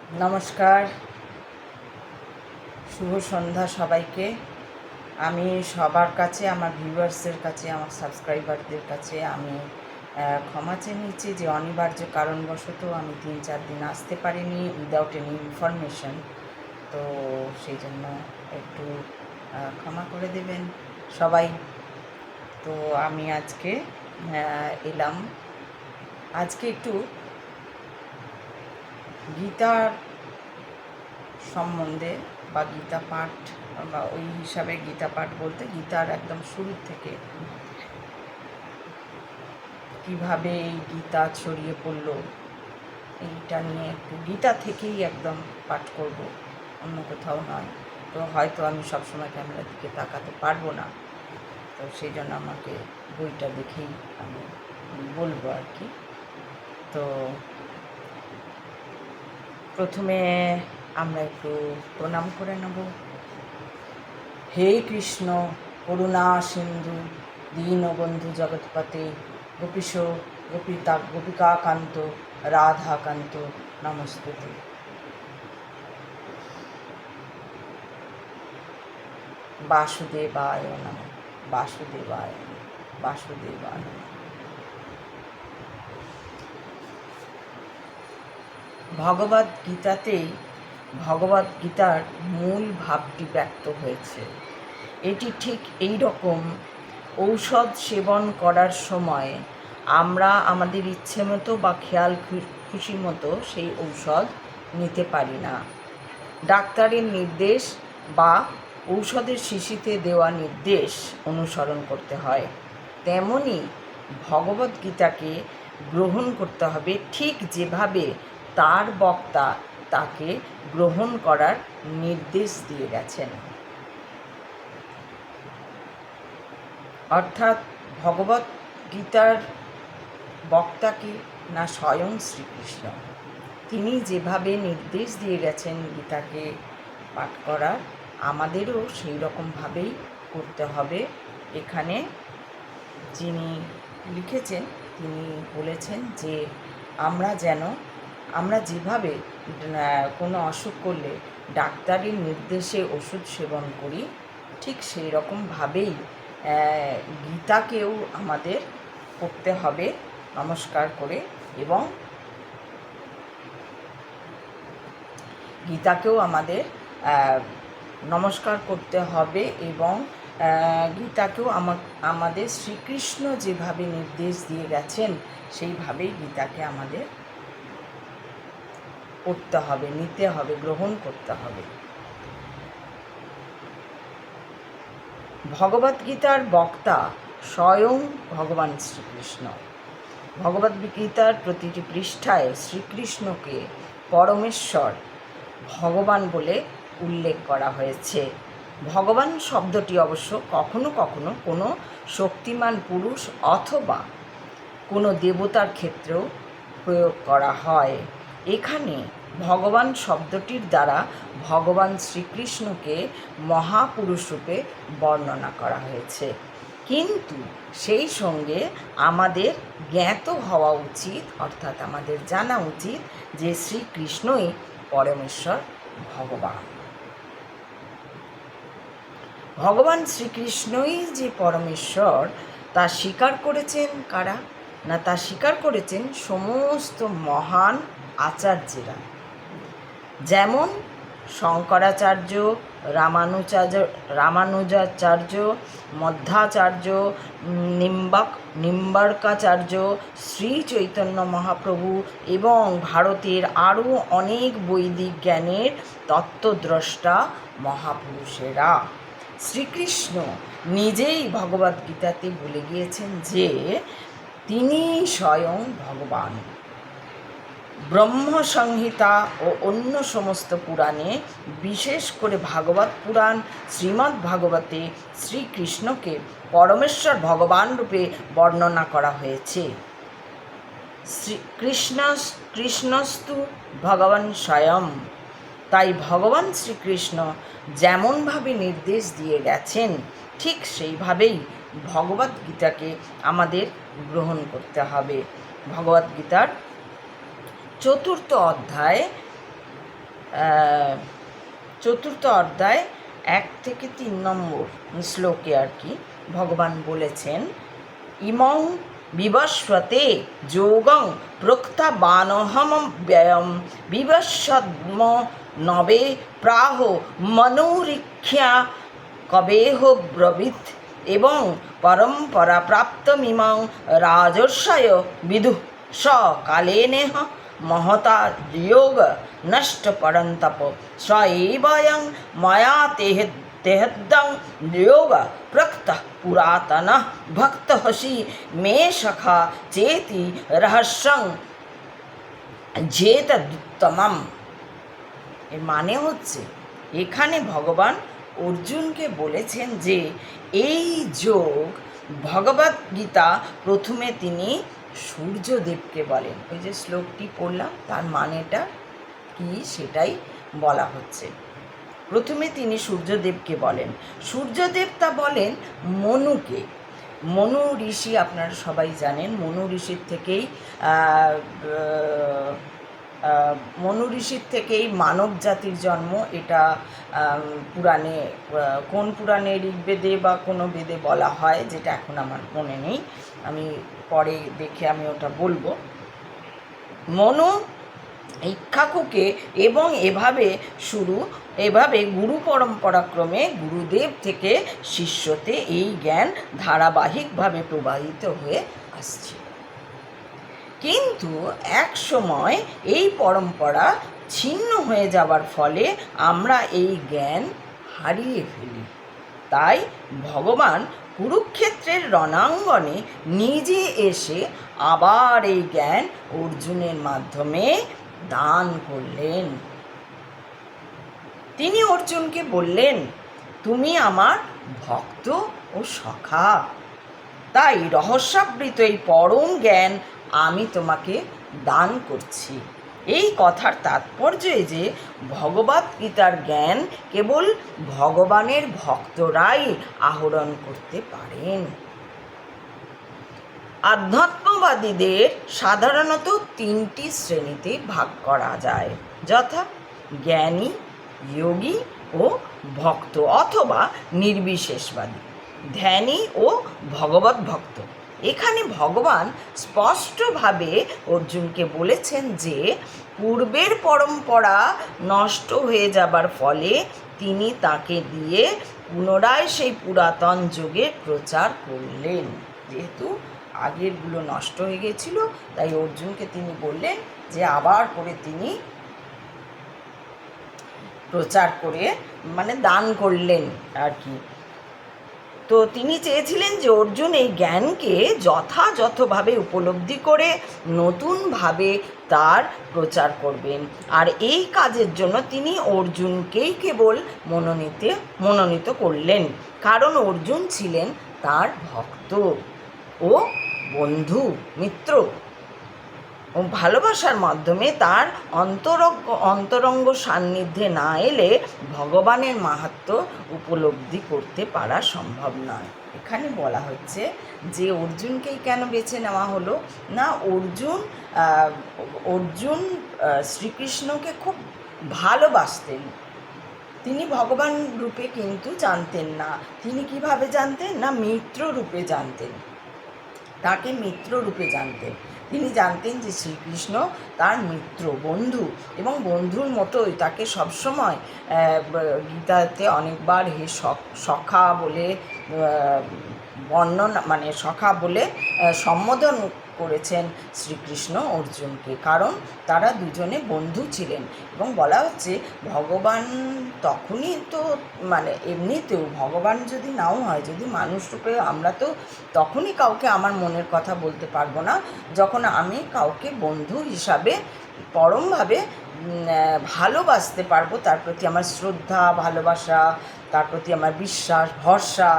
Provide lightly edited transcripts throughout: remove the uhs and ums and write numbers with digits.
নমস্কার, শুভ সন্ধ্যা সবাইকে। আমি সবার কাছে, আমার ভিউয়ার্সদের কাছে, আমার সাবস্ক্রাইবারদের কাছে আমি ক্ষমা চেয়ে নিচ্ছি যে অনিবার্য কারণবশত আমি 3-4 দিন আসতে পারিনি উইদাউট এনি ইনফরমেশন। তো সেই জন্য একটু ক্ষমা করে দেবেন সবাই। তো আমি আজকে এলাম আজকে একটু গীতার সম্বন্ধে বা গীতা পাঠ বা ওই হিসাবে গীতা পাঠ বলতে গীতার একদম শুরু থেকে কিভাবে এই গীতা ছড়িয়ে পড়লো এইটা নিয়ে একটু গীতা থেকেই একদম পাঠ করব, অন্য কোথাও নয়। তো হয়তো আমি সবসময় ক্যামেরার দিকে তাকাতে পারবো না, তো সেই জন্য আমাকে বইটা দেখেই আমি বলবো আর কি। তো প্রথমে আমরা একটু প্রণাম করে নেব। হে কৃষ্ণ করুণা সিন্ধু দীনবন্ধু জগৎপতে গোপীশ গোপিকাকান্ত রাধাকান্ত নমস্তুতে। বাসুদেবায় নমঃ, বাসুদেবায় নমঃ, বাসুদেবায় নমঃ। ভগবদ্গীতাতেই ভগবদ্গীতার মূল ভাবটি ব্যক্ত হয়েছে। এটি ঠিক এই রকম, ঔষধ সেবন করার সময় আমরা আমাদের ইচ্ছে মতো বা খেয়াল খুশি মতো সেই ঔষধ নিতে পারি না। ডাক্তারের নির্দেশ বা ঔষধের শিশিতে দেওয়া নির্দেশ অনুসরণ করতে হয়। তেমনি ভগবদ্গীতাকে গ্রহণ করতে হবে ঠিক যেভাবে তার বক্তা তাকে গ্রহণ করার নির্দেশ দিয়ে গেছেন। অর্থাৎ ভগবদ্গীতার বক্তা কি না, স্বয়ং শ্রীকৃষ্ণ। তিনি যেভাবে নির্দেশ দিয়ে গেছেন গীতাকে পাঠ করার, আমাদেরও সেই রকমভাবেই করতে হবে। এখানে যিনি লিখেছেন তিনি বলেছেন যে আমরা যেভাবে কোনো অসুখ করলে ডাক্তারের নির্দেশে ওষুধ সেবন করি, ঠিক সেই রকমভাবেই গীতাকেও আমাদের পড়তে হবে নমস্কার করে, এবং গীতাকেও আমাদের নমস্কার করতে হবে, এবং গীতাকেও আমাদের শ্রীকৃষ্ণ যেভাবে নির্দেশ দিয়ে গেছেন সেইভাবেই গীতাকে আমাদের পড়তে হবে, নিতে হবে, গ্রহণ করতে হবে। ভগবদ্গীতার বক্তা স্বয়ং ভগবান শ্রীকৃষ্ণ। ভগবদ্গীতার প্রতিটি পৃষ্ঠায় শ্রীকৃষ্ণকে পরমেশ্বর ভগবান বলে উল্লেখ করা হয়েছে। ভগবান শব্দটি অবশ্য কখনো কখনো কোনো শক্তিমান পুরুষ অথবা কোনো দেবতার ক্ষেত্রেও প্রয়োগ করা হয়। এখানে ভগবান শব্দটির দ্বারা ভগবান শ্রীকৃষ্ণকে মহাপুরুষ রূপে বর্ণনা করা হয়েছে, কিন্তু সেই সঙ্গে আমাদের জ্ঞাত হওয়া উচিত, অর্থাৎ আমাদের জানা উচিত যে শ্রীকৃষ্ণই পরমেশ্বর ভগবান। ভগবান শ্রীকৃষ্ণই যে পরমেশ্বর তা স্বীকার করেছেন কারা না, তা স্বীকার করেছেন সমস্ত মহান আচার্যেরা, যেমন শঙ্করাচার্য, রামানুজাচার্য, মধ্বাচার্য, নিম্বার্কাচার্য, শ্রী চৈতন্য মহাপ্রভু এবং ভারতের আরও অনেক বৈদিক জ্ঞানের তত্ত্বদ্রষ্টা মহাপুরুষেরা। শ্রীকৃষ্ণ নিজেই ভগবদ্গীতাতে বলে গিয়েছেন যে তিনি স্বয়ং ভগবান। ব্রহ্মসংহিতা ও অন্য সমস্ত পুরাণে, বিশেষ করে ভাগবত পুরাণ, শ্রীমদ্ ভাগবতে শ্রীকৃষ্ণকে পরমেশ্বর ভগবান রূপে বর্ণনা করা হয়েছে। কৃষ্ণস্তু ভগবান স্বয়ং। তাই ভগবান শ্রীকৃষ্ণ যেমনভাবে নির্দেশ দিয়ে গেছেন ঠিক সেইভাবেই ভগবদ্গীতাকে আমাদের গ্রহণ করতে হবে। ভগবদ্গীতার 4th অধ্যায় চতুর্থ অধ্যায় 1 থেকে 3 নম্বর শ্লোকে আর কি ভগবান বলেছেন, ইমং বিবস্বতে যোগং প্রোক্তা বানহম ব্যয়ম বিবস্বদ্ম নবে প্রাহ মনোরীক্ষা কবেহ ব্রবীত এবং পরম্পরা প্রাপ্তমিমং রাজর্ষয় বিদু স কালেনেহ মহতা যোগ নষ্ট পরন্তপ স এবয়ং ময়া তেহদ্দং যোগ প্রক্ত পুরাতন ভক্ত হসি মে সখা চেতি রহস্যং যেতদুত্তমম। এর মানে হচ্ছে এখানে ভগবান অর্জুনকে বলেছেন যে এই যোগ ভগবদ্গীতা প্রথমে তিনি সূর্যদেবকে বলেন। ওই যে শ্লোকটি পড়লাম তার মানেটা কি সেটাই বলা হচ্ছে। প্রথমে তিনি সূর্যদেবকে বলেন, সূর্যদেব তা বলেন মনুকে। মনু ঋষি আপনারা সবাই জানেন, মনু ঋষির থেকেই মানব জাতির জন্ম। এটা পুরাণে, কোন পুরাণে, ঋগ্বেদে বা কোনো বেদে বলা হয়, যেটা এখন আমার মনে নেই, আমি পরে দেখে আমি ওটা বলবো। মনু ইক্ষ্বাকুকে এবং এভাবে গুরু পরম্পরাক্রমে গুরুদেব থেকে শিষ্যতে এই জ্ঞান ধারাবাহিকভাবে প্রবাহিত হয়ে আসছে। কিন্তু এক সময় এই পরম্পরা ছিন্ন হয়ে যাবার ফলে আমরা এই জ্ঞান হারিয়ে ফেলি। তাই ভগবান কুরুক্ষেত্রের রণাঙ্গনে নিজে এসে আবার এই জ্ঞান অর্জুনের মাধ্যমে দান করলেন। তিনি অর্জুনকে বললেন, তুমি আমার ভক্ত ও সখা, তাই রহস্যাবৃত এই পরম জ্ঞান আমি তোমাকে দান করছি। এই কথার তাৎপর্য যে ভগবদ্গীতার জ্ঞান কেবল ভগবানের ভক্তরাই আহরণ করতে পারেন। আধ্যাত্মবাদীদের সাধারণত 3টি শ্রেণীতে ভাগ করা যায়, যথা জ্ঞানী, যোগী ও ভক্ত অথবা নির্বিশেষবাদী, ধ্যানী ও ভগবত ভক্ত। এখানে ভগবান স্পষ্টভাবে অর্জুনকে বলেছেন যে পূর্বের পরম্পরা নষ্ট হয়ে যাবার ফলে তিনি তাকে দিয়ে পুনরায় সেই পুরাতন যুগের প্রচার করলেন। যেহেতু আগেরগুলো নষ্ট হয়ে গেছিল, তাই অর্জুনকে তিনি বললেন যে আবার করে তিনি প্রচার করে দান করলেন আর কি। তো তিনি চেয়েছিলেন যে অর্জুন এই জ্ঞানকে যথাযথভাবে উপলব্ধি করে নতুনভাবে তার প্রচার করবেন। আর এই কাজের জন্য তিনি অর্জুনকেই কেবল মনোনীত করলেন, কারণ অর্জুন ছিলেন তার ভক্ত ও বন্ধু, মিত্র ও ভালোবাসার মাধ্যমে তার অন্তরঙ্গ সান্নিধ্যে না এলে ভগবানের মাহাত্ম্য উপলব্ধি করতে পারা সম্ভব নয়। এখানে বলা হচ্ছে যে অর্জুনকেই কেন বেছে নেওয়া হলো না, অর্জুন শ্রীকৃষ্ণকে খুব ভালোবাসতেন। তিনি ভগবান রূপে কিন্তু জানতেন না। তিনি কিভাবে জানতেন না, মিত্র রূপে জানতেন, তাকে মিত্র রূপে জানতেন। তিনি জানতেন যে শ্রীকৃষ্ণ তার মিত্র, বন্ধু, এবং বন্ধুর মতোই তাকে সবসময় গীতাতে অনেকবার হে সখা বলে সখা বলে সম্বোধন করেছেন শ্রীকৃষ্ণ অর্জুনকে, কারণ তারা দুজনে বন্ধু ছিলেন। এবং বলা হচ্ছে ভগবান তখনই তো এমনিতেও ভগবান যদি নাও হয়, যদি মানুষ রূপে, আমরা তো তখনই কাউকে আমার মনের কথা বলতে পারবো না যখন আমি কাউকে বন্ধু হিসাবে পরমভাবে ভালোবাসতে পারবো, তার প্রতি আমার শ্রদ্ধা, ভালোবাসা, তার প্রতি আমার বিশ্বাস, ভরসা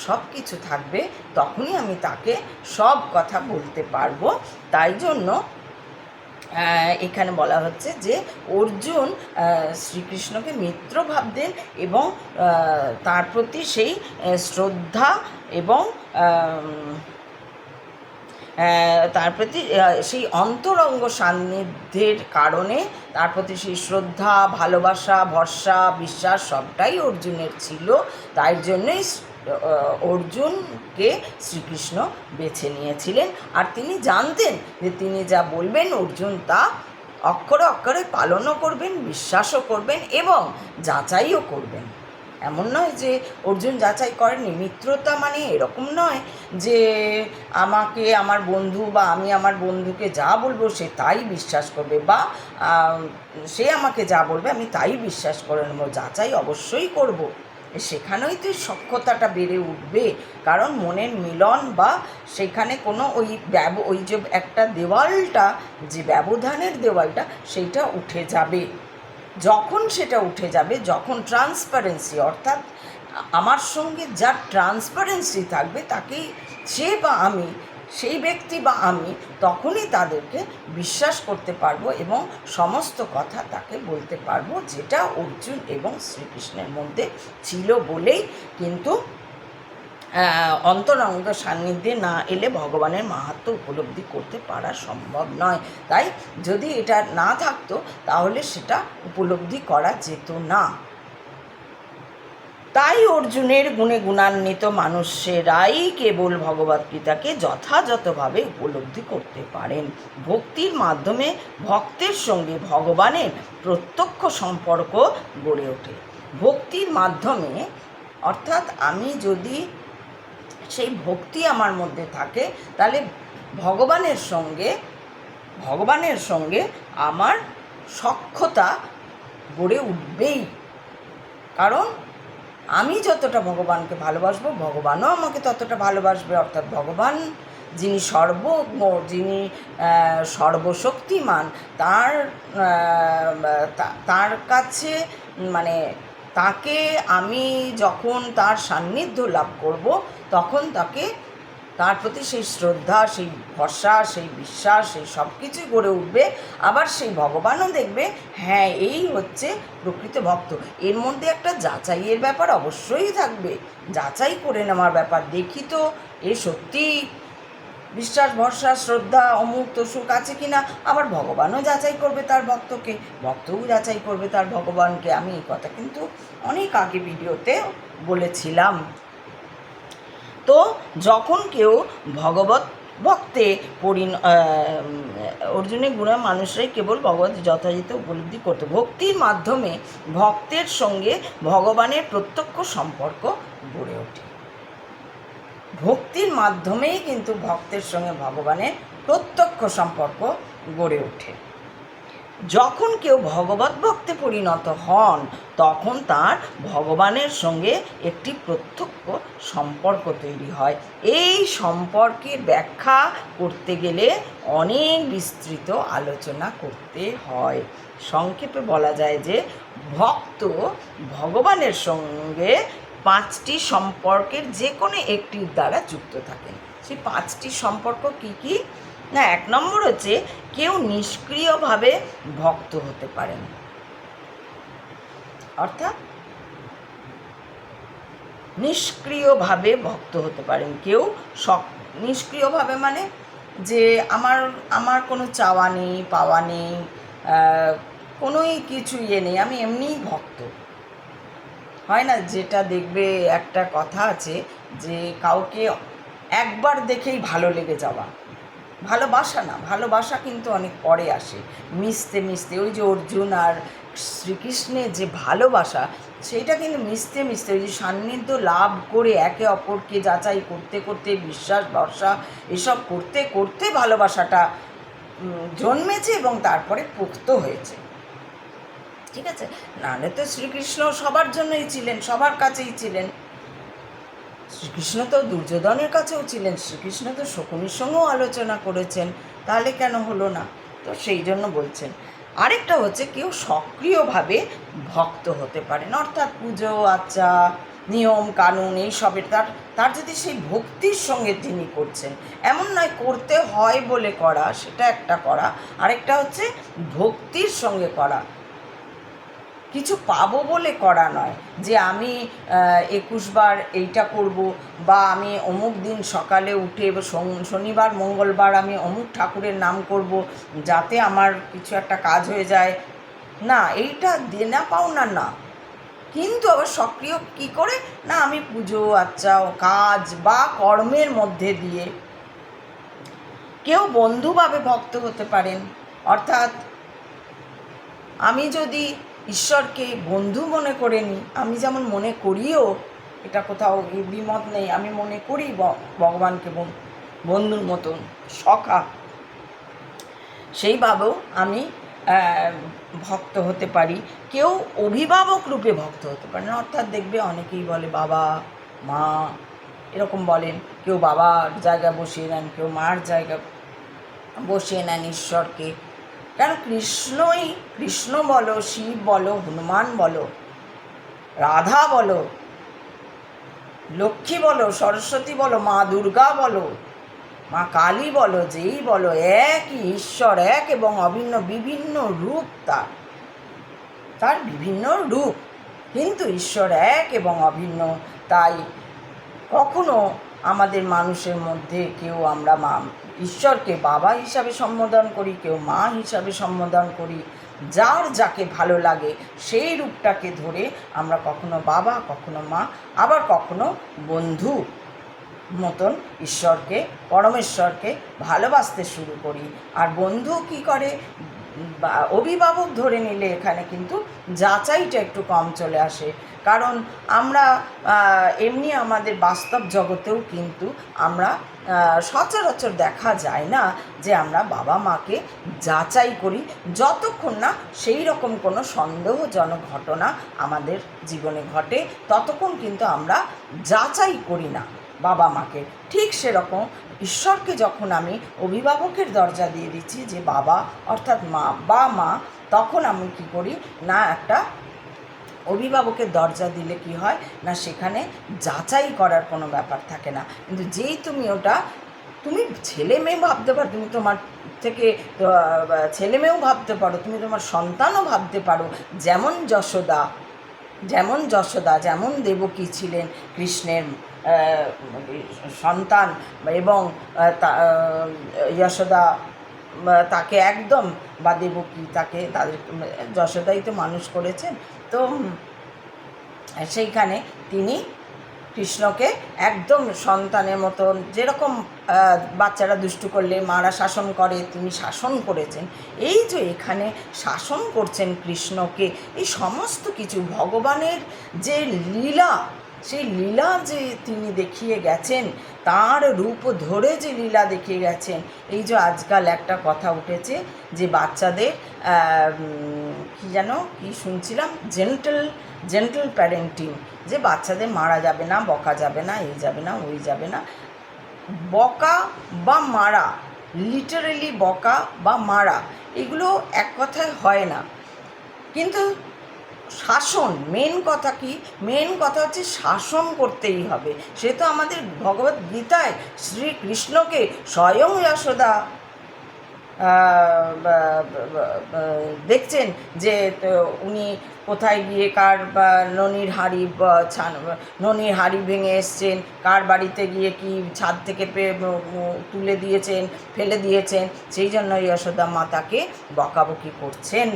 সব কিছু থাকবে, তখনই আমি তাকে সব কথা বলতে পারবো। তাই জন্য এখানে বলা হচ্ছে যে অর্জুন শ্রীকৃষ্ণকে মিত্র ভাবতেন এবং তার প্রতি সেই শ্রদ্ধা এবং তার প্রতি সেই অন্তরঙ্গ সান্নিধ্যের কারণে তার প্রতি সেই শ্রদ্ধা, ভালোবাসা, ভরসা, বিশ্বাস সবটাই অর্জুনের ছিল। তাই জন্যই অর্জুনকে শ্রীকৃষ্ণ বেছে নিয়েছিলেন। আর তিনি জানতেন যে তিনি যা বলবেন অর্জুন তা অক্ষরে অক্ষরে পালনও করবেন, বিশ্বাসও করবেন এবং যাচাইও করবেন। এমন নয় যে অর্জুন যাচাই করেনি। মিত্রতা মানে এরকম নয় যে আমাকে আমার বন্ধু বা আমি আমার বন্ধুকে যা বলবো সে তাই বিশ্বাস করবে, বা সে আমাকে যা বলবে আমি তাই বিশ্বাস করে নেবো। যাচাই অবশ্যই করব। সেখানেই তো সখ্যতাটা বেড়ে উঠবে, কারণ মনের মিলন বা সেখানে কোনো ওই যে একটা দেওয়ালটা, যে ব্যবধানের দেওয়ালটা, সেইটা উঠে যাবে। যখন সেটা উঠে যাবে, যখন ট্রান্সপারেন্সি, অর্থাৎ আমার সঙ্গে যার ট্রান্সপারেন্সি থাকবে তাকেই সে বা আমি, সেই ব্যক্তি বা আমি, তখনই তাদেরকে বিশ্বাস করতে পারবো এবং সমস্ত কথা তাকে বলতে পারবো, যেটা অর্জুন এবং শ্রীকৃষ্ণের মধ্যে ছিল বলেই কিন্তু অন্তরঙ্গ সান্নিধ্যে না এলে ভগবানের মাহাত্ম্য উপলব্ধি করতে পারা সম্ভব নয়। তাই যদি এটা না থাকতো তাহলে সেটা উপলব্ধি করা যেত না। তাই অর্জুনের গুণে গুণান্বিত মানুষেরাই কেবল ভগবদ্গীতাকে যথাযথভাবে উপলব্ধি করতে পারেন। ভক্তির মাধ্যমে ভক্তের সঙ্গে ভগবানের প্রত্যক্ষ সম্পর্ক গড়ে ওঠে। ভক্তির মাধ্যমে, অর্থাৎ আমি যদি সেই ভক্তি আমার মধ্যে থাকে, তাহলে ভগবানের সঙ্গে আমার সখ্যতা গড়ে উঠবেই। কারণ আমি যতটা ভগবানকে ভালোবাসবো, ভগবানও আমাকে ততটা ভালোবাসবে। অর্থাৎ ভগবান যিনি সর্বজ্ঞ, যিনি সর্বশক্তিমান, তার কাছে মানে তাকে আমি যখন তার সান্নিধ্য লাভ করব, তখন তার প্রতি সেই শ্রদ্ধা, সেই ভরসা, সেই বিশ্বাস, সেই সব কিছুই গড়ে উঠবে। আবার সেই ভগবানও দেখবে হ্যাঁ এই হচ্ছে প্রকৃত ভক্ত। এর মধ্যে একটা যাচাইয়ের ব্যাপার অবশ্যই থাকবে, যাচাই করে নেওয়ার ব্যাপার। দেখি তো এ সত্যি বিশ্বাস, ভরসা, শ্রদ্ধা, অমুক তসুক আছে কিনা। আবার ভগবানও যাচাই করবে তার ভক্তকে, ভক্তও যাচাই করবে তার ভগবানকে। আমি এই কথা কিন্তু অনেক আগে ভিডিওতে বলেছিলাম। তো যখন কেউ ভগবত ভক্তে অর্জুনের গুণা মানুষরাই কেবল ভগবত যথাযথ উপলব্ধি করত। ভক্তির মাধ্যমে ভক্তের সঙ্গে ভগবানের প্রত্যক্ষ সম্পর্ক গড়ে ওঠে। ভক্তির মাধ্যমেই কিন্তু ভক্তের সঙ্গে ভগবানের প্রত্যক্ষ সম্পর্ক গড়ে ওঠে। যখন কেউ ভগবত ভক্তে পরিণত হন, তখন তার ভগবানের সঙ্গে একটি প্রত্যক্ষ সম্পর্ক তৈরি হয়। এই সম্পর্কের ব্যাখ্যা করতে গেলে অনেক বিস্তৃত আলোচনা করতে হয়। সংক্ষেপে বলা যায় যে ভক্ত ভগবানের সঙ্গে 5টি সম্পর্কের যে কোনো একটির দ্বারা যুক্ত থাকেন। সেই 5টি সম্পর্ক কী কী? না, 1 নম্বর হচ্ছে কেউ নিষ্ক্রিয়ভাবে ভক্ত হতে পারেন। অর্থাৎ নিষ্ক্রিয়ভাবে ভক্ত হতে পারেন কেউ। নিষ্ক্রিয়ভাবে মানে যে আমার কোনো চাওয়া নেই, পাওয়া নেই, কোনোই কিছু নেই, আমি এমনিই ভক্ত। হয় না, যেটা দেখবে একটা কথা আছে যে কাউকে একবার দেখেই ভালো লেগে যাওয়া। ভালোবাসা না, ভালোবাসা কিন্তু অনেক পরে আসে, মিশতে মিশতে। ওই যে অর্জুন আর শ্রীকৃষ্ণের যে ভালোবাসা, সেইটা কিন্তু মিশতে মিশতে, ওই যে সান্নিধ্য লাভ করে একে অপরকে যাচাই করতে করতে, বিশ্বাস ভরসা এসব করতে করতে ভালোবাসাটা জন্মেছে এবং তারপরে পোক্ত হয়েছে। ঠিক আছে, নাহলে তো শ্রীকৃষ্ণ সবার জন্যই ছিলেন, সবার কাছেই ছিলেন। শ্রীকৃষ্ণ তো দুর্যোধনের কাছেও ছিলেন, শ্রীকৃষ্ণ তো শকুনির সঙ্গেও আলোচনা করেছেন, তাহলে কেন হলো না? তো সেই জন্য বলছেন। আরেকটা হচ্ছে কেউ সক্রিয়ভাবে ভক্ত হতে পারেন, অর্থাৎ পুজো আচ্চা, নিয়ম কানুন এইসবের তার যদি সেই ভক্তির সঙ্গে তিনি করছেন, এমন নয় করতে হয় বলে করা, সেটা একটা করা। আরেকটা হচ্ছে ভক্তির সঙ্গে করা। কিছু পাবো বলে করা নয় যে আমি 21 বার এইটা করব, বা আমি অমুক দিন সকালে উঠে শনিবার মঙ্গলবার আমি অমুক ঠাকুরের নাম করব যাতে আমার কিছু একটা কাজ হয়ে যায়। না, এইটা দেনা পাওনা না। কিন্তু আবার সক্রিয় কি করে না, আমি পুজো আচ্ছা কাজ বা কর্মের মধ্যে দিয়ে কেউ বন্ধুভাবে ভক্ত হতে পারেন। অর্থাৎ আমি যদি ঈশ্বরকে বন্ধু মনে করে নিই, আমি যেমন মনে করিও, এটা কোথাও দ্বিমত নেই, আমি মনে করি ভগবানকে বন্ধুর মতন সখা, সেইভাবেও আমি ভক্ত হতে পারি। কেউ অভিভাবক রূপে ভক্ত হতে পারেন, অর্থাৎ দেখবে অনেকেই বলে বাবা মা এরকম বলেন, কেউ বাবার জায়গা বসিয়ে নেন, কেউ মার জায়গা বসিয়ে নেন ঈশ্বরকে। কেন কৃষ্ণ বলো, শিব বলো, হনুমান বলো, রাধা বলো, লক্ষ্মী বলো, সরস্বতী বলো, মা দুর্গা বলো, মা কালী বলো, যেই বলো, একই ঈশ্বর, এক এবং অভিন্ন। বিভিন্ন রূপ তার বিভিন্ন রূপ, কিন্তু ঈশ্বর এক এবং অভিন্ন। তাই কখনো আমাদের মানুষের মধ্যে কেউ আমরা ঈশ্বরকে বাবা হিসাবে সম্বোধন করি, কেউ মা হিসাবে সম্বোধন করি, যার যাকে ভালো লাগে সেই রূপটাকে ধরে আমরা কখনো বাবা, কখনো মা, আবার কখনো বন্ধু মতন ঈশ্বরকে, পরমেশ্বরকে ভালোবাসতে শুরু করি। আর বন্ধু কি করে, অভিভাবক ধরে নিলে এখানে কিন্তু যাচাইটা একটু কম চলে আসে। কারণ আমরা এমনি আমাদের বাস্তব জগতেও কিন্তু আমরা সচরাচর দেখা যায় না যে আমরা বাবা মাকে যাচাই করি, যতক্ষণ না সেই রকম কোনো সন্দেহজনক ঘটনা আমাদের জীবনে ঘটে, ততক্ষণ কিন্তু আমরা যাচাই করি না বাবা মাকে। ঠিক সেরকম ঈশ্বরকে যখন আমি অভিভাবকের দরজা দিয়ে দিচ্ছি যে বাবা অর্থাৎ মা, তখন আমি কি করি না, একটা অভিভাবকের দরজা দিলে কি হয় না, সেখানে যাচাই করার কোনো ব্যাপার থাকে না। কিন্তু যেই তুমি ওটা তুমি ছেলে মেয়ে ভাবতে পারো, তুমি তোমার থেকে ছেলে মেয়েও ভাবতে পারো, তুমি তোমার সন্তানও ভাবতে পারো। যেমন যশোদা যেমন দেবকী ছিলেন কৃষ্ণের সন্তান, এবং যশোদা তাকে একদম, বা দেবকী তাকে, তাদের যশোদাই তো মানুষ করেছেন। তো সেইখানে তিনি কৃষ্ণকে একদম সন্তানের মতন, যেরকম বাচ্চারা দুষ্টু করলে মারা শাসন করে, তিনি শাসন করেছেন। এই যে এখানে শাসন করছেন কৃষ্ণকে, এই সমস্ত কিছু ভগবানের যে লীলা, সেই লীলা যে তিনি দেখিয়ে গেছেন, তার রূপ ধরে যে লীলা দেখিয়ে গেছেন। এই যে আজকাল একটা কথা উঠেছে যে বাচ্চাদের কি শুনছিলাম, জেন্টল প্যারেন্টিং, যে বাচ্চাদের মারা যাবে না, বকা যাবে না, এই যাবে না, ওই যাবে না। বকা বা মারা, লিটারেলি বকা বা মারা, এগুলো এক কথায় হয় না। কিন্তু শাসন, মেন কথা হচ্ছে শাসন করতেই হবে। সে তো আমাদের ভগবদ্গীতায় শ্রীকৃষ্ণকে স্বয়ং যশোদা দেখছেন যে উনি কোথায় গিয়ে কার ননির হাঁড়ি ভেঙে এসছেন, কার বাড়িতে গিয়ে কি ছাদ থেকে তুলে দিয়েছেন, ফেলে দিয়েছেন, সেই জন্য যশোদা মাতাকে বকাবকি করছেন,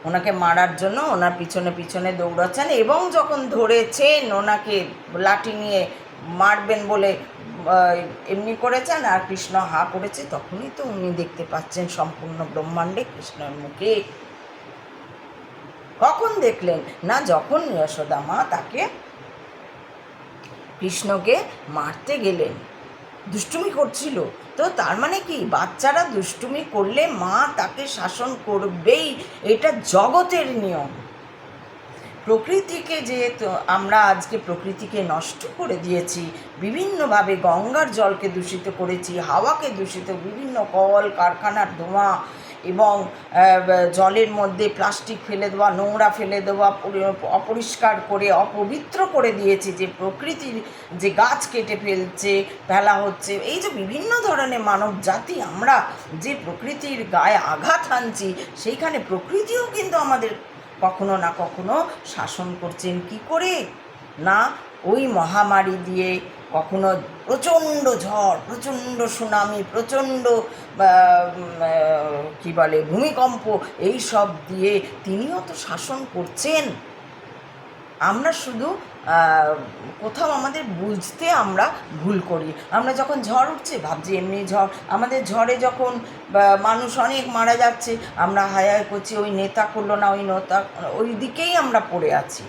ওনাকে মারার জন্য ওনার পিছনে দৌড়াচ্ছেন। এবং যখন ধরেছেন ওনাকে লাঠি নিয়ে মারবেন বলে এমনি করেছেন, আর কৃষ্ণ হা করেছে, তখনই তো উনি দেখতে পাচ্ছেন সম্পূর্ণ ব্রহ্মাণ্ডে কৃষ্ণের মুখে। কখন দেখলেন না, যখন যশোদা মা তাকে, কৃষ্ণকে মারতে গেলেন, দুষ্টুমি করছিল। তো তার মানে কি, বাচ্চারা দুষ্টুমি করলে মা তাকে শাসন করবেই, এটা জগতের নিয়ম। প্রকৃতিকে যে আমরা আজকে প্রকৃতিকে নষ্ট করে দিয়েছি বিভিন্নভাবে, গঙ্গার জলকে দূষিত করেছি, হাওয়াকে দূষিত, বিভিন্ন কল কারখানার ধোঁয়া, এবং জলের মধ্যে প্লাস্টিক ফেলে দেওয়া, নোংরা ফেলে দেওয়া, অপরিষ্কার করে অপবিত্র করে দিয়েছি, যে প্রকৃতির যে গাছ কেটে ফেলা হচ্ছে, এই যে বিভিন্ন ধরনের মানব জাতি আমরা যে প্রকৃতির গায়ে আঘাত হানছি, সেইখানে প্রকৃতিও কিন্তু আমাদের কখনো না কখনো শাসন করছেন কি করে? না ওই মহামারী দিয়ে, কখনো প্রচণ্ড ঝড়, প্রচণ্ড সুনামি, প্রচণ্ড কী বলে ভূমিকম্প, এই সব দিয়ে তিনিও তো শাসন করছেন। আমরা শুধু কোথাও আমাদের বুঝতে আমরা ভুল করি। আমরা যখন ঝড় উঠছে ভাবছি এমনি ঝড়, আমাদের ঝড়ে যখন মানুষ অনেক মারা যাচ্ছে আমরা হায় হায় করছি ওই নেতা করলো না, ওই নেতা, ওই দিকেই আমরা পড়ে আছি।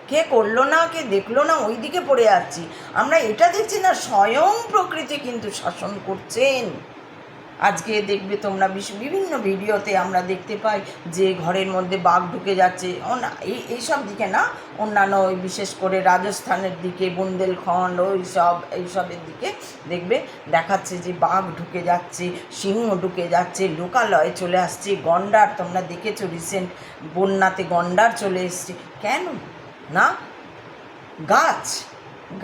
কে করলো না, কে দেখলো না, ওই দিকে পড়ে যাচ্ছি। আমরা এটা দেখছি না স্বয়ং প্রকৃতি কিন্তু শাসন করছেন। আজকে দেখবে তোমরা বিভিন্ন ভিডিওতে আমরা দেখতে পাই যে ঘরের মধ্যে বাঘ ঢুকে যাচ্ছে, এইসব দিকে না, অন্যান্য ওই বিশেষ করে রাজস্থানের দিকে, বুন্দেলখণ্ড, এইসবের দিকে দেখবে দেখাচ্ছে যে বাঘ ঢুকে যাচ্ছে, সিংহ ঢুকে যাচ্ছে, লোকালয়ে চলে আসছে, গন্ডার, তোমরা দেখেছো রিসেন্ট বন্যাতে গন্ডার চলে এসছে। কেন না?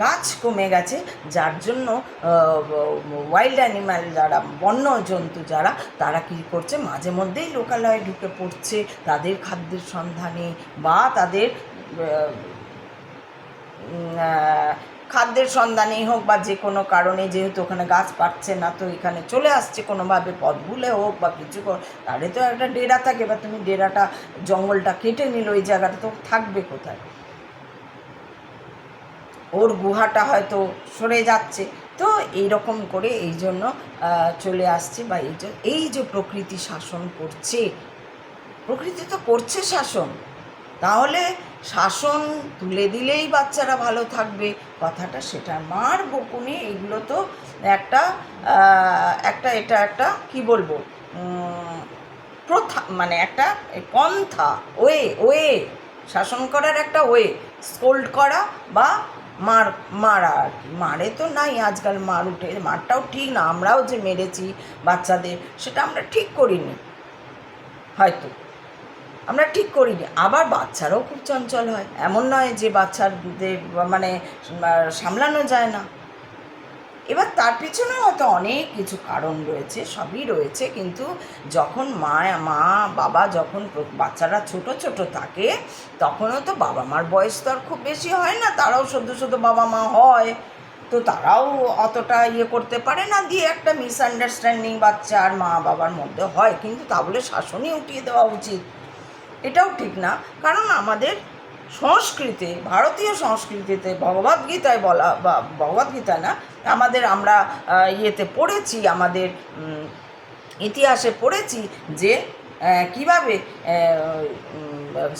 গাছ কমে গেছে, যার জন্য ওয়াইল্ড অ্যানিম্যাল যারা, বন্য জন্তু যারা, তারা কী করছে, মাঝে মধ্যেই লোকালয়ে ঢুকে পড়ছে তাদের খাদ্যের সন্ধানে, বা তাদের খাদ্যের সন্ধানেই হোক বা যে কোনো কারণে, যেহেতু ওখানে গাছ পাচ্ছে না তো এখানে চলে আসছে কোনোভাবে, পথ ভুলে হোক বা কিছু, তাহলে তো একটা ডেরা থাকে, বা তুমি ডেরাটা, জঙ্গলটা কেটে নিল, ওই জায়গাটা তো থাকবে কোথায়? ওর গুহাটা হয়তো সরে যাচ্ছে। তো এইরকম করে এই জন্য চলে আসছে, বা এই যে প্রকৃতি শাসন করছে, প্রকৃতি তো করছে শাসন, তাহলে শাসন তুলে দিলেই বাচ্চারা ভালো থাকবে কথাটা সেটা। মার বকুনি এগুলো তো একটা এটা একটা কি বলবো, প্রথা, মানে একটা পন্থা, ওয়ে শাসন করার একটা ওয়ে, স্কোল্ড করা বা মারা আর কি। মারে তো নাই আজকাল, মারটাও ঠিক না। আমরাও যে মেরেছি বাচ্চাদের সেটা আমরা ঠিক করিনি, হয়তো আমরা ঠিক করিনি। আবার বাচ্চারাও খুব চঞ্চল হয়, এমন নয় যে বাচ্চাদের মানে সামলানো যায় না। এবার তার পিছনে হয়তো অনেক কিছু কারণ রয়েছে, সবই রয়েছে, কিন্তু যখন মা বাবা যখন বাচ্চারা ছোট ছোট থাকে তখনও তো বাবা মার বয়স তো আর খুব বেশি হয় না, তারাও সদ্য বাবা মা হয়, তো তারাও অতটা করতে পারে না, দিয়ে একটা মিসআন্ডারস্ট্যান্ডিং বাচ্চা আর মা বাবার মধ্যে হয়, কিন্তু তা বলে শাসনই উঠিয়ে দেওয়া উচিত এটাও ঠিক না। কারণ আমাদের সংস্কৃতি, ভারতীয় সংস্কৃতিতে ভগবদ্গীতায় বলা, বা ভগবদ্গীতা না, আমরা পড়েছি, আমাদের ইতিহাসে পড়েছি যে কীভাবে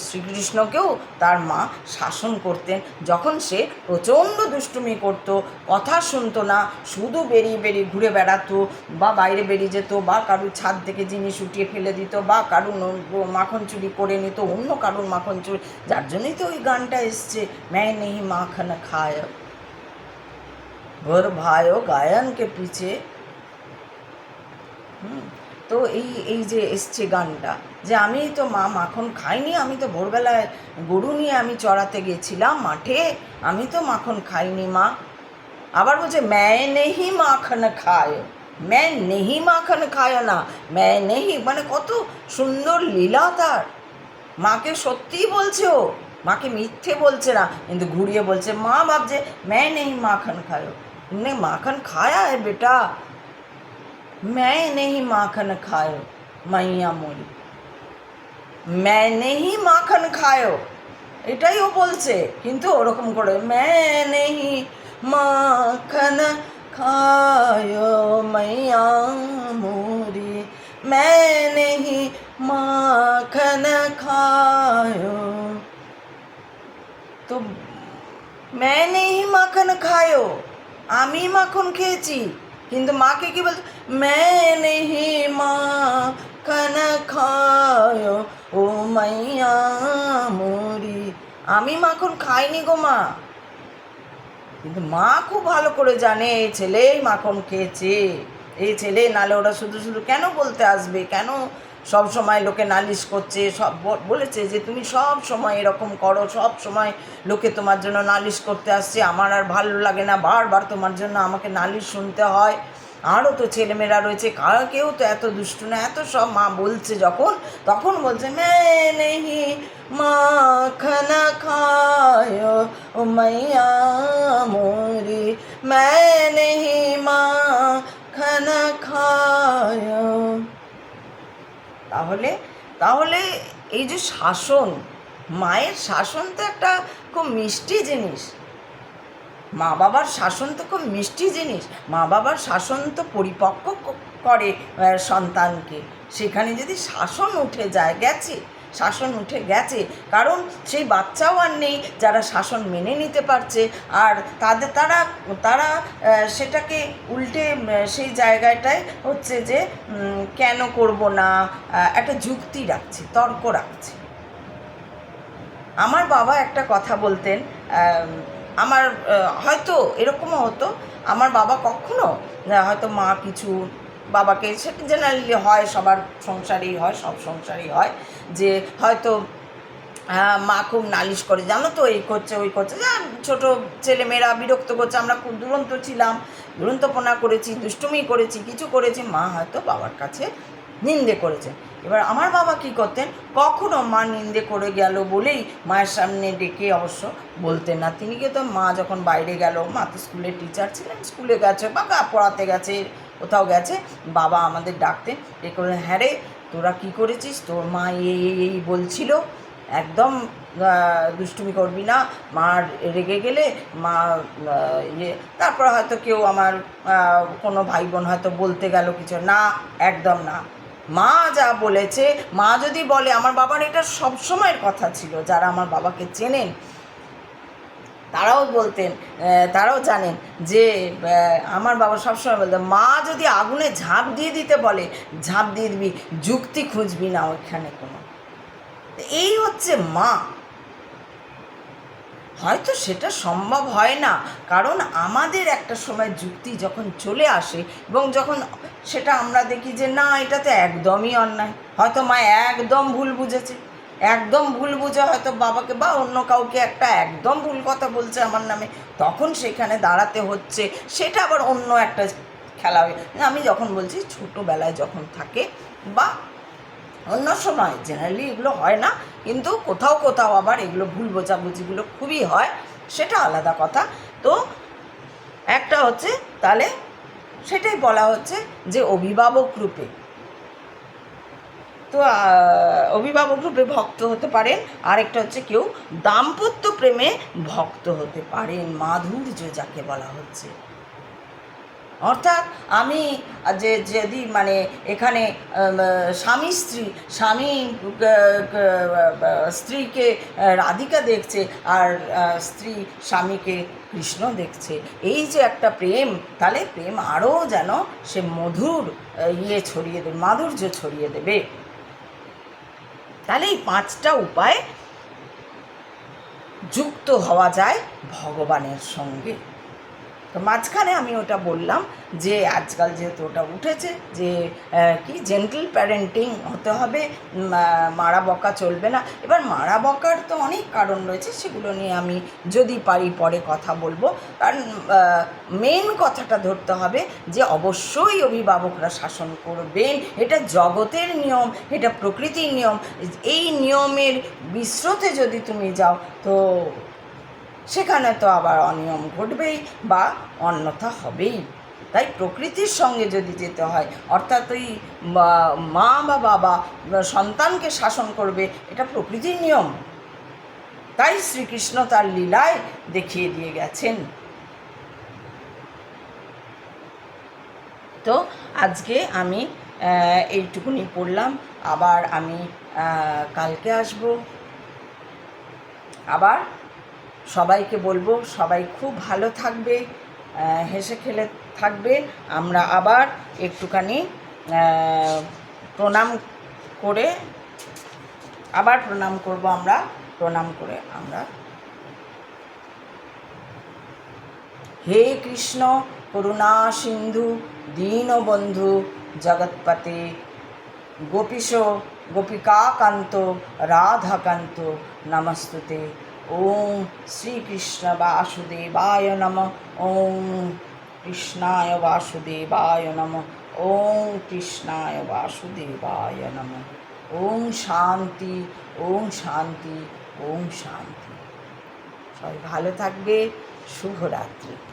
শ্রীকৃষ্ণকেও তার মা শাসন করতেন, যখন সে প্রচণ্ড দুষ্টুমি করত, কথা শুনতো না, শুধু বেরিয়ে ঘুরে বেড়াতো, বা বাইরে বেরিয়ে যেত, বা কারুর ছাদ থেকে জিনিস উঠিয়ে ফেলে দিত, বা কারুর মাখন চুরি করে নিত, অন্য কারুর মাখন চুরি, যার জন্যই তো ওই গানটা এসছে, मैं नहीं माखन खाय भर भायो गायन के पीछे। তো এই যে এসছে গানটা, যে আমি তো মাখন খাইনি, আমি তো ভোরবেলায় গরু নিয়ে আমি চড়াতে গেছিলাম মাঠে, আমি তো মাখন খাইনি মা। আবার বলছে मैं नहीं माखन खाय, मैं नहीं माखन खाय না, मैं नहीं, মানে কত সুন্দর লীলা তার। মাকে সত্যিই বলছে, ও মাকে মিথ্যে বলছে না, কিন্তু ঘুরিয়ে বলছে। মা ভাবছে मैं नहीं माखन खाय, तुमने माखन खाया है बेटा, मैं नहीं माखन खायो मैया मोरी, मैं नहीं माखन खायो, এটাই ও বলছে, কিন্তু ওরকম করে मैं नहीं माखन खायो मैया मोरी, मैं नहीं माखन खायो। তো मैं नहीं माखन खायो, আমি মাখন খেয়েছি, কিন্তু মাকে কি বলছে, मैं नहीं माखन खायो ও মাইয়া মোরি, আমি মাখন খাইনি গো মা। কিন্তু মা খুব ভালো করে জানে এই ছেলেই মাখন খেয়েছে, এই ছেলে, নালে ওরা শুধু কেন বলতে আসবে, কেন সব সময় লোকে নালিশ করছে। সব বলেছে যে তুমি সব সময় এরকম করো, সব সময় লোকে তোমার জন্য নালিশ করতে আসছে, আমার আর ভালো লাগে না, বারবার তোমার জন্য আমাকে নালিশ শুনতে হয়। আরও তো ছেলেমেয়েরা রয়েছে, কেউ তো এত দুষ্টু না, এত সব মা বলছে যখন, তখন বলছে मैं नहीं মাখানা খায় ও মাইয়া মোরে, मैं नहीं মাখানা খায়। তাহলে তাহলে এই যে শাসন, মায়ের শাসন তো একটা খুব মিষ্টি জিনিস, মা বাবার শাসন তো খুব মিষ্টি জিনিস। মা বাবার শাসন তো পরিপক্ক করে সন্তানকে। সেখানে যদি শাসন উঠে যায়, গেছে, শাসন উঠে গেছে, কারণ সেই বাচ্চাও আর নেই যারা শাসন মেনে নিতে পারছে, আর তারা তারা সেটাকে উল্টে সেই জায়গাটায় হচ্ছে যে কেন করব না, একটা যুক্তি রাখছে, তর্ক রাখছে। আমার বাবা একটা কথা বলতেন, আমার হয়তো এরকমও হতো, আমার বাবা কখনো হয়তো মা কিছু বাবাকে, সেটা জেনারেলি হয়, সবার সংসারেই হয়, সব সংসারেই হয়, যে হয়তো মা খুব নালিশ করে, জানো তো এই করছে ওই করছে, ছোটো ছেলেমেয়েরা বিরক্ত করছে, আমরা খুব দুরন্ত ছিলাম, দুরন্তপনা করেছি, দুষ্টুমি করেছি, কিছু করেছি, মা হয়তো বাবার কাছে নিন্দে করেছে। এবার আমার বাবা কী করতেন, কখনো মা নিন্দে করে গেল বলেই মায়ের সামনে ডেকে অবশ্য বলতেন না। তিনি কিন্তু মা যখন বাইরে গেল, মা তো স্কুলের টিচার ছিলেন, স্কুলে গেছে বা পড়াতে গেছে, কোথাও গেছে, বাবা আমাদের ডাকতেন, এ করে, হ্যাঁ রে তোরা কী করেছিস, তোর মা এই বলছিল, একদম দুষ্টুমি করবি না, মা রেগে গেলে মা তারপর হয়তো কেউ আমার কোনো ভাই বোন হয়তো বলতে গেল কিছু, না একদম না, মা যা বলেছে, মা যদি বলে, আমার বাবার এটা সবসময়ের কথা ছিল, যারা আমার বাবাকে চেনেন তারাও বলতেন, তারাও জানেন যে আমার বাবা সবসময় বলতেন, মা যদি আগুনে ঝাঁপ দিয়ে দিতে বলে, ঝাঁপ দিয়ে দিবি, যুক্তি খুঁজবি না ওইখানে কোনো। এই হচ্ছে মা। হয়তো সেটা সম্ভব হয় না, কারণ আমাদের একটা সময় যুক্তি যখন চলে আসে এবং যখন সেটা আমরা দেখি যে না, এটা তো একদমই অন্যায়, হয়তো মা একদম ভুল বুঝেছে, একদম ভুল বুঝে হয়তো বাবাকে বা অন্য কাউকে একটা একদম ভুল কথা বলছে আমার নামে, তখন সেখানে দাঁড়াতে হচ্ছে, সেটা আবার অন্য একটা খেলা হয়। আমি যখন বলছি ছোটোবেলায় যখন থাকে বা অন্য সময় জেনারেলি এগুলো হয় না, কিন্তু কোথাও কোথাও আবার এগুলো ভুল বোঝাবুঝিগুলো খুবই হয়, সেটা আলাদা কথা। তো একটা হচ্ছে, তাহলে সেটাই বলা হচ্ছে যে অভিভাবক রূপে, তো অভিভাবক রূপে ভক্ত হতে পারেন, আরেকটা হচ্ছে কেউ দাম্পত্য প্রেমে ভক্ত হতে পারেন, মাধুর্য যাকে বলা হচ্ছে। অর্থাৎ আমি যদি মানে এখানে স্বামী স্ত্রীকে রাধিকা দেখছে, আর স্ত্রী স্বামীকে কৃষ্ণ দেখছে, এই যে একটা প্রেম, তাহলে প্রেম আরও যেন সে মধুর ছড়িয়ে দেবে, মাধুর্য ছড়িয়ে দেবে। তাহলে এই 5টা উপায় যুক্ত হওয়া যায় ভগবানের সঙ্গে। তো মাঝখানে আমি ওটা বললাম যে আজকাল যেহেতু ওটা উঠেছে যে কি জেন্টল প্যারেন্টিং হতে হবে, মারা বকা চলবে না। এবার মারা বকার তো অনেক কারণ রয়েছে, সেগুলো নিয়ে আমি যদি পারি পরে কথা বলবো, কারণ মেন কথাটা ধরতে হবে যে অবশ্যই অভিভাবকরা শাসন করবেন, এটা জগতের নিয়ম, এটা প্রকৃতির নিয়ম। এই নিয়মের বিস্রোতে যদি তুমি যাও তো সেখানে তো আবার অনিয়ম ঘটবেই বা অন্যথা হবেই। তাই প্রকৃতির সঙ্গে যদি যেতে হয়, অর্থাৎ ওই মা বা বাবা সন্তানকে শাসন করবে, এটা প্রকৃতির নিয়ম, তাই শ্রীকৃষ্ণ তার লীলায় দেখিয়ে দিয়ে গেছেন। তো আজকে আমি এইটুকুনি পড়লাম, আবার আমি কালকে আসব, আবার সবাইকে বলবো সবাই খুব ভালো থাকবে, হেসে খেলে থাকবে। আমরা আবার একটুখানি প্রণাম করে আবার প্রণাম করব, আমরা প্রণাম করে আমরা, হে কৃষ্ণ করুণা সিন্ধু দীনবন্ধু জগৎপতে গোপীশ গোপিকাকান্ত রাধাকান্ত নমস্তুতে। ওম শ্রীকৃষ্ণ বাসুদেবায় নমঃ। ওম। কৃষ্ণায় বাসুদেবায় নমঃ। ওম কৃষ্ণায় বাসুদেবায় নমঃ। ওম শান্তি, ওম শান্তি, ওম শান্তি। সবাই ভালো থাকবে। শুভরাত্রি।